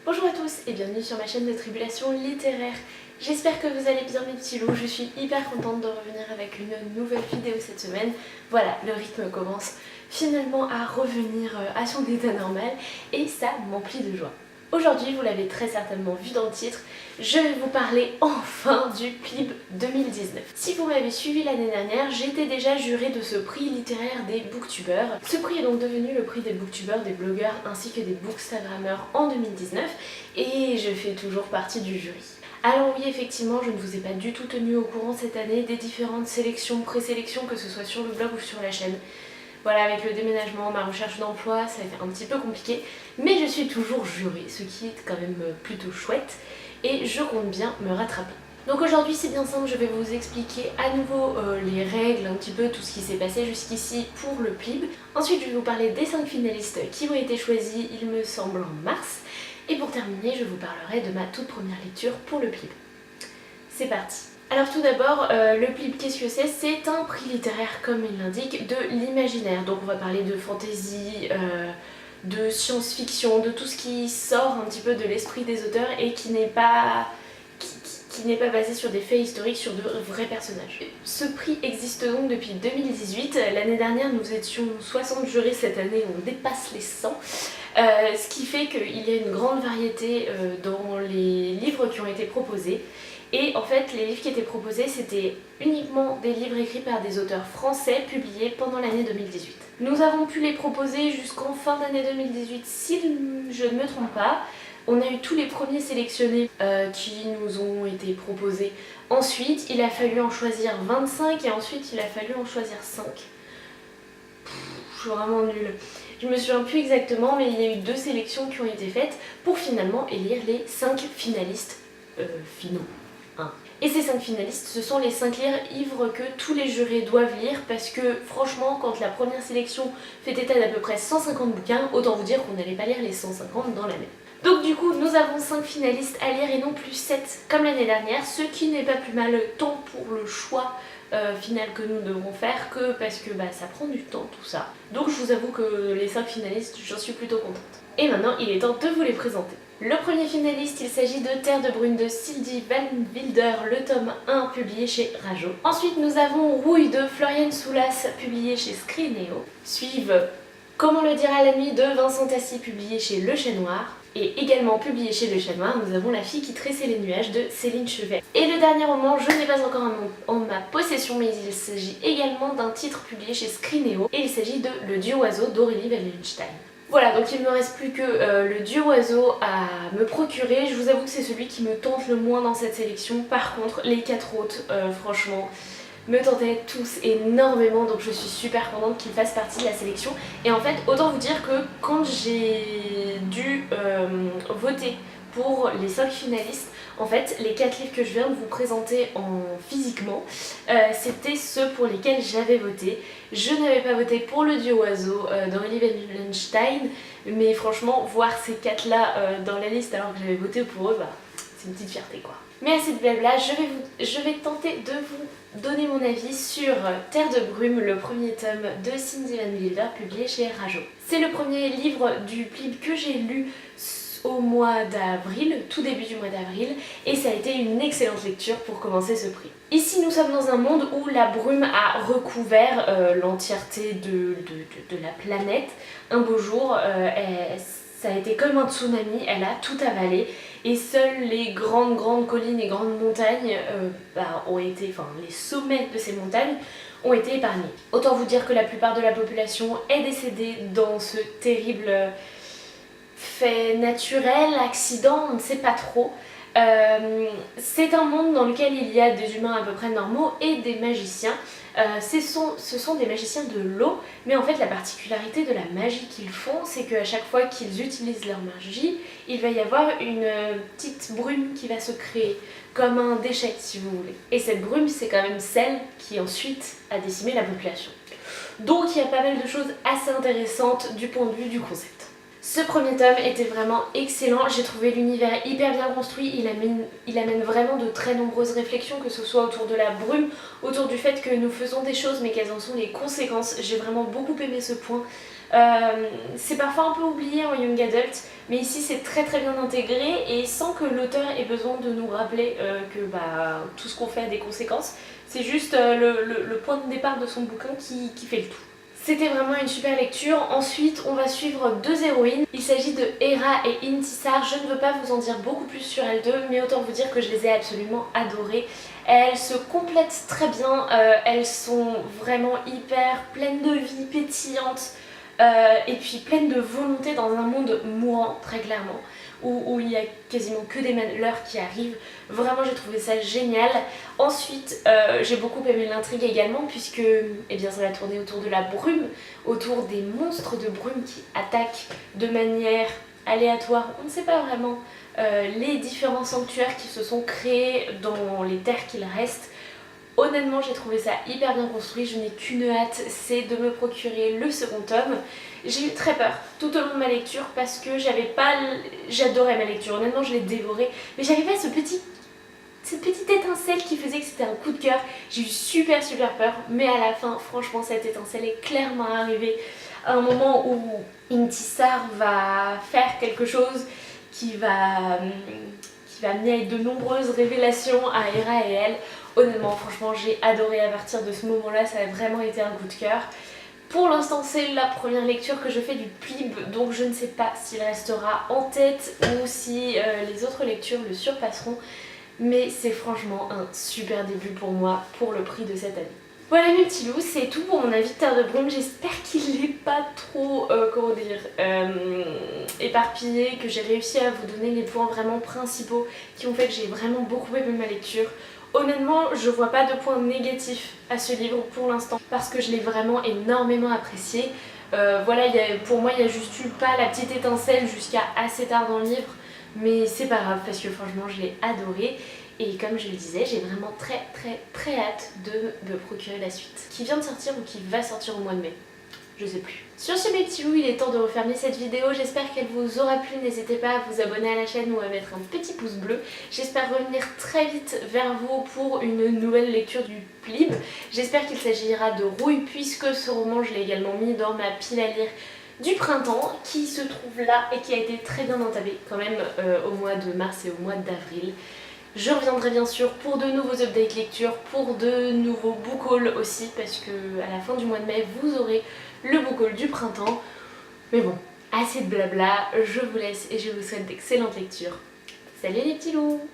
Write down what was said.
Bonjour à tous et bienvenue sur ma chaîne de Tribulation littéraire. J'espère que vous allez bien mes petits loups, je suis hyper contente de revenir avec une nouvelle vidéo cette semaine. Voilà, le rythme commence finalement à revenir à son état normal et ça m'emplit de joie. Aujourd'hui, vous l'avez très certainement vu dans le titre, je vais vous parler enfin du PLIB 2019. Si vous m'avez suivi l'année dernière, j'étais déjà jurée de ce prix littéraire des booktubeurs. Ce prix est donc devenu le prix des booktubeurs, des blogueurs ainsi que des bookstagrammeurs en 2019 et je fais toujours partie du jury. Alors oui, effectivement, je ne vous ai pas du tout tenu au courant cette année des différentes sélections, présélections, que ce soit sur le blog ou sur la chaîne. Voilà, avec le déménagement, ma recherche d'emploi, ça a été un petit peu compliqué, mais je suis toujours jurée, ce qui est quand même plutôt chouette, et je compte bien me rattraper. Donc aujourd'hui c'est bien simple, je vais vous expliquer à nouveau les règles, un petit peu tout ce qui s'est passé jusqu'ici pour le PLIB. Ensuite je vais vous parler des 5 finalistes qui ont été choisis, il me semble, en mars. Et pour terminer, je vous parlerai de ma toute première lecture pour le PLIB. C'est parti. Alors tout d'abord, le PLIB, qu'est-ce que c'est? C'est un prix littéraire, comme il l'indique, de l'imaginaire. Donc on va parler de fantasy, de science-fiction, de tout ce qui sort un petit peu de l'esprit des auteurs et qui n'est pas basé sur des faits historiques, sur de vrais personnages. Ce prix existe donc depuis 2018. L'année dernière, nous étions 60 jurys, cette année on dépasse les 100. Ce qui fait qu'il y a une grande variété dans les livres qui ont été proposés. Et en fait, les livres qui étaient proposés, c'était uniquement des livres écrits par des auteurs français publiés pendant l'année 2018. Nous avons pu les proposer jusqu'en fin d'année 2018, si je ne me trompe pas. On a eu tous les premiers sélectionnés qui nous ont été proposés. Ensuite, il a fallu en choisir 25 et ensuite il a fallu en choisir 5. Je suis vraiment nulle. Je me souviens plus exactement, mais il y a eu 2 sélections qui ont été faites pour finalement élire les 5 finalistes finaux. Et ces 5 finalistes, ce sont les 5 livres que tous les jurés doivent lire parce que franchement, quand la première sélection fait état d'à peu près 150 bouquins, autant vous dire qu'on n'allait pas lire les 150 dans l'année. Donc du coup, nous avons 5 finalistes à lire et non plus 7 comme l'année dernière, ce qui n'est pas plus mal tant pour le choix final que nous devons faire que parce que ça prend du temps tout ça. Donc je vous avoue que les 5 finalistes, j'en suis plutôt contente. Et maintenant, il est temps de vous les présenter. Le premier finaliste, il s'agit de Terre de Brume de Sylvie Van Wilder, le tome 1 publié chez Rajo. Ensuite, nous avons Rouille de Florian Soulas, publié chez Scrinéo. Suivent Comment le dire à la nuit de Vincent Tassi, publié chez Le Chat Noir. Et également publié chez Le Chat Noir, nous avons La fille qui tressait les nuages de Céline Chevet. Et le dernier roman, je n'ai pas encore un nom en ma possession, mais il s'agit également d'un titre publié chez Scrinéo. Et il s'agit de Le Dieu oiseau d'Aurélie Wallenstein. Voilà, donc il ne me reste plus que le Dieu oiseau à me procurer. Je vous avoue que c'est celui qui me tente le moins dans cette sélection. Par contre, les 4 autres, franchement, me tentaient tous énormément. Donc je suis super contente qu'ils fassent partie de la sélection. Et en fait, autant vous dire que quand j'ai dû voter pour les 5 finalistes, en fait, les 4 livres que je viens de vous présenter physiquement, c'était ceux pour lesquels j'avais voté. Je n'avais pas voté pour Le Dieu oiseau d'Aurélie Wallenstein, mais franchement, voir ces 4 là dans la liste alors que j'avais voté pour eux, c'est une petite fierté quoi. Mais assez de blabla, je vais tenter de vous donner mon avis sur Terre de Brume, le premier tome de Cindy Van Wilder, publié chez Rajo. C'est le premier livre du PLIB que j'ai lu au mois d'avril, tout début du mois d'avril, et ça a été une excellente lecture pour commencer ce prix. Ici nous sommes dans un monde où la brume a recouvert l'entièreté de la planète. Un beau jour, ça a été comme un tsunami, elle a tout avalé et seules les grandes collines et grandes montagnes ont été, les sommets de ces montagnes ont été épargnés. Autant vous dire que la plupart de la population est décédée dans ce terrible fait naturel, accident, on ne sait pas trop. C'est un monde dans lequel il y a des humains à peu près normaux et des magiciens. Ce sont des magiciens de l'eau, mais en fait la particularité de la magie qu'ils font, c'est qu'à chaque fois qu'ils utilisent leur magie, il va y avoir une petite brume qui va se créer, comme un déchet si vous voulez. Et cette brume, c'est quand même celle qui ensuite a décimé la population. Donc il y a pas mal de choses assez intéressantes du point de vue du concept. Ce premier tome était vraiment excellent, j'ai trouvé l'univers hyper bien construit, il amène vraiment de très nombreuses réflexions, que ce soit autour de la brume, autour du fait que nous faisons des choses mais quelles en sont les conséquences. J'ai vraiment beaucoup aimé ce point, C'est parfois un peu oublié en young adult, mais ici c'est très bien intégré et sans que l'auteur ait besoin de nous rappeler que tout ce qu'on fait a des conséquences. C'est juste le point de départ de son bouquin qui fait le tout. C'était vraiment une super lecture. Ensuite, on va suivre deux héroïnes. Il s'agit de Hera et Intisar. Je ne veux pas vous en dire beaucoup plus sur elles deux, mais autant vous dire que je les ai absolument adorées. Elles se complètent très bien, elles sont vraiment hyper pleines de vie, pétillantes, et puis pleines de volonté dans un monde mourant, très clairement, où il n'y a quasiment que des malheurs qui arrivent. Vraiment, j'ai trouvé ça génial. Ensuite, j'ai beaucoup aimé l'intrigue également, puisque ça va tourner autour de la brume, autour des monstres de brume qui attaquent de manière aléatoire. On ne sait pas vraiment les différents sanctuaires qui se sont créés dans les terres qu'il reste. Honnêtement, j'ai trouvé ça hyper bien construit, je n'ai qu'une hâte, c'est de me procurer le second tome. J'ai eu très peur tout au long de ma lecture parce que j'adorais ma lecture, honnêtement je l'ai dévorée, mais j'avais pas cette petite étincelle qui faisait que c'était un coup de cœur. J'ai eu super peur, mais à la fin, franchement, cette étincelle est clairement arrivée à un moment où Intisar va faire quelque chose qui va amener de nombreuses révélations à Hera et elle. Honnêtement, franchement, j'ai adoré. À partir de ce moment-là, ça a vraiment été un coup de cœur. Pour l'instant, c'est la première lecture que je fais du PLIB, donc je ne sais pas s'il restera en tête ou si les autres lectures le surpasseront. Mais c'est franchement un super début pour moi, pour le prix de cette année. Voilà mes petits loups, c'est tout pour mon avis de Terre de Brume. J'espère qu'il n'est pas trop, éparpillé, que j'ai réussi à vous donner les points vraiment principaux qui ont fait que j'ai vraiment beaucoup aimé ma lecture. Honnêtement, je vois pas de points négatifs à ce livre pour l'instant parce que je l'ai vraiment énormément apprécié. Pour moi, il n'y a juste eu pas la petite étincelle jusqu'à assez tard dans le livre, mais c'est pas grave parce que franchement, je l'ai adoré. Et comme je le disais, j'ai vraiment très hâte de me procurer la suite. Qui vient de sortir ou qui va sortir au mois de mai, je sais plus. Sur ce mes petits loups, il est temps de refermer cette vidéo. J'espère qu'elle vous aura plu. N'hésitez pas à vous abonner à la chaîne ou à mettre un petit pouce bleu. J'espère revenir très vite vers vous pour une nouvelle lecture du PLIB. J'espère qu'il s'agira de Rouille puisque ce roman, je l'ai également mis dans ma pile à lire du printemps qui se trouve là et qui a été très bien entamé quand même au mois de mars et au mois d'avril. Je reviendrai bien sûr pour de nouveaux updates lecture, pour de nouveaux book hauls aussi, parce que à la fin du mois de mai, vous aurez le book haul du printemps. Mais bon, assez de blabla, je vous laisse et je vous souhaite d'excellentes lectures. Salut les petits loups!